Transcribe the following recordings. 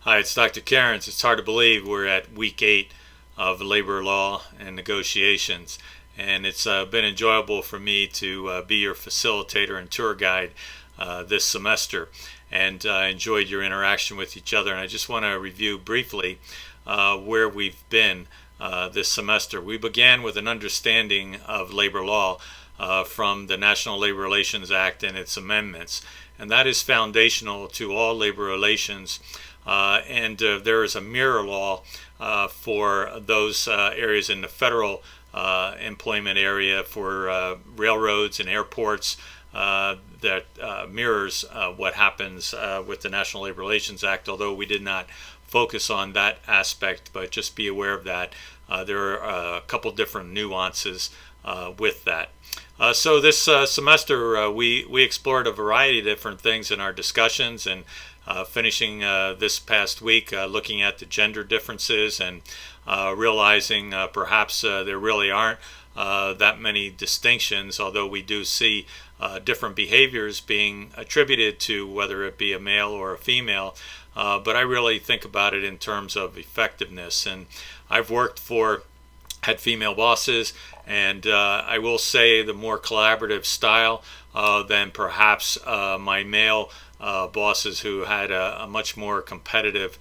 Hi, it's Dr. Cairns. It's hard to believe we're at week 8 of labor law and negotiations, and it's been enjoyable for me to be your facilitator and tour guide this semester, and I enjoyed your interaction with each other. And I just want to review briefly where we've been this semester. We began with an understanding of labor law from the National Labor Relations Act and its amendments, and that is foundational to all labor relations. And there is a mirror law for those areas in the federal employment area for railroads and airports that mirrors what happens with the National Labor Relations Act, although we did not focus on that aspect, but just be aware of that. There are a couple different nuances with that. So this semester we explored a variety of different things in our discussions, and finishing this past week looking at the gender differences and realizing perhaps there really aren't that many distinctions, although we do see different behaviors being attributed to whether it be a male or a female. But I really think about it in terms of effectiveness, and I've had female bosses, and I will say the more collaborative style than perhaps my male bosses who had a much more competitive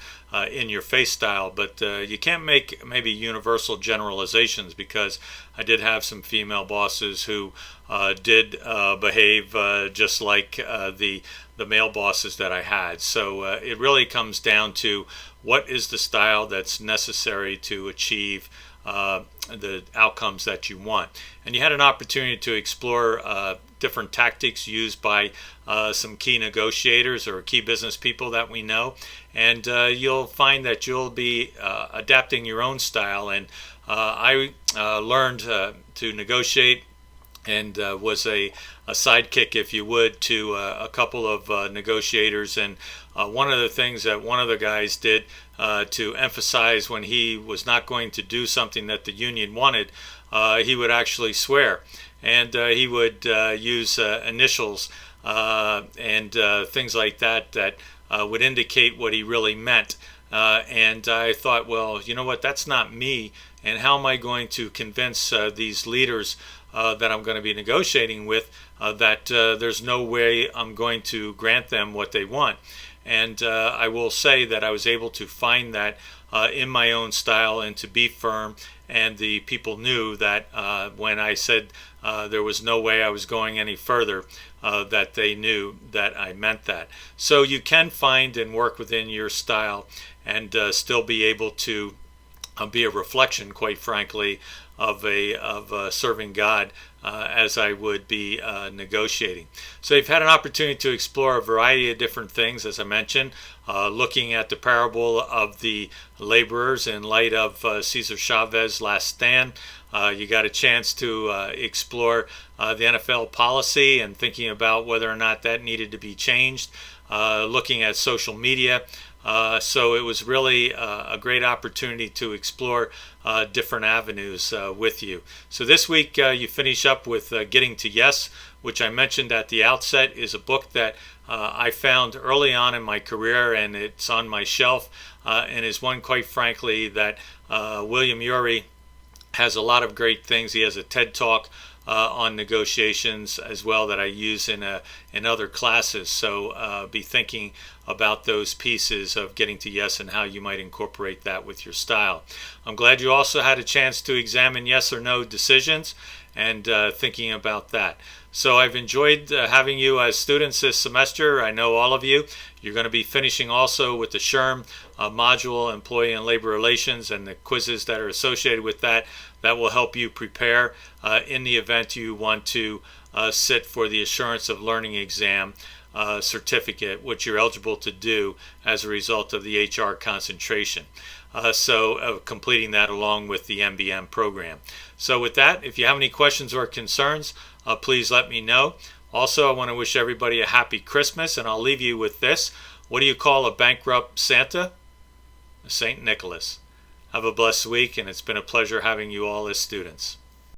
in-your-face style. But you can't make maybe universal generalizations, because I did have some female bosses who did behave just like the male bosses that I had. So it really comes down to what is the style that's necessary to achieve the outcomes that you want. And you had an opportunity to explore different tactics used by some key negotiators or key business people that we know, and you'll find that you'll be adapting your own style. And I learned to negotiate and was a sidekick, if you would, to a couple of negotiators. And one of the things that one of the guys did to emphasize when he was not going to do something that the union wanted, he would actually swear, and he would use initials and things like that that would indicate what he really meant. And I thought, well, you know what, that's not me, and how am I going to convince these leaders that I'm going to be negotiating with that there's no way I'm going to grant them what they want. And I will say that I was able to find that in my own style and to be firm, and the people knew that when I said there was no way I was going any further, that they knew that I meant that. So you can find and work within your style and still be able to be a reflection, quite frankly, of serving God as I would be negotiating. So you've had an opportunity to explore a variety of different things, as I mentioned, looking at the parable of the laborers in light of Cesar Chavez's Last Stand. You got a chance to explore the NFL policy and thinking about whether or not that needed to be changed, looking at social media. So it was really a great opportunity to explore different avenues with you. So this week you finish up with Getting to Yes, which I mentioned at the outset is a book that I found early on in my career, and it's on my shelf, and is one, quite frankly, that William Ury has a lot of great things. He has a TED Talk on negotiations as well that I use in other classes. So be thinking about those pieces of Getting to Yes and how you might incorporate that with your style. I'm glad you also had a chance to examine yes or no decisions and thinking about that. So I've enjoyed having you as students this semester. I know all of you. You're going to be finishing also with the SHRM module, Employee and Labor Relations, and the quizzes that are associated with that. That will help you prepare in the event you want to sit for the Assurance of Learning exam certificate, which you're eligible to do as a result of the HR concentration. So completing that along with the MBM program. So with that, if you have any questions or concerns, please let me know. Also, I want to wish everybody a happy Christmas, and I'll leave you with this. What do you call a bankrupt Santa? St. Nicholas. Have a blessed week, and it's been a pleasure having you all as students.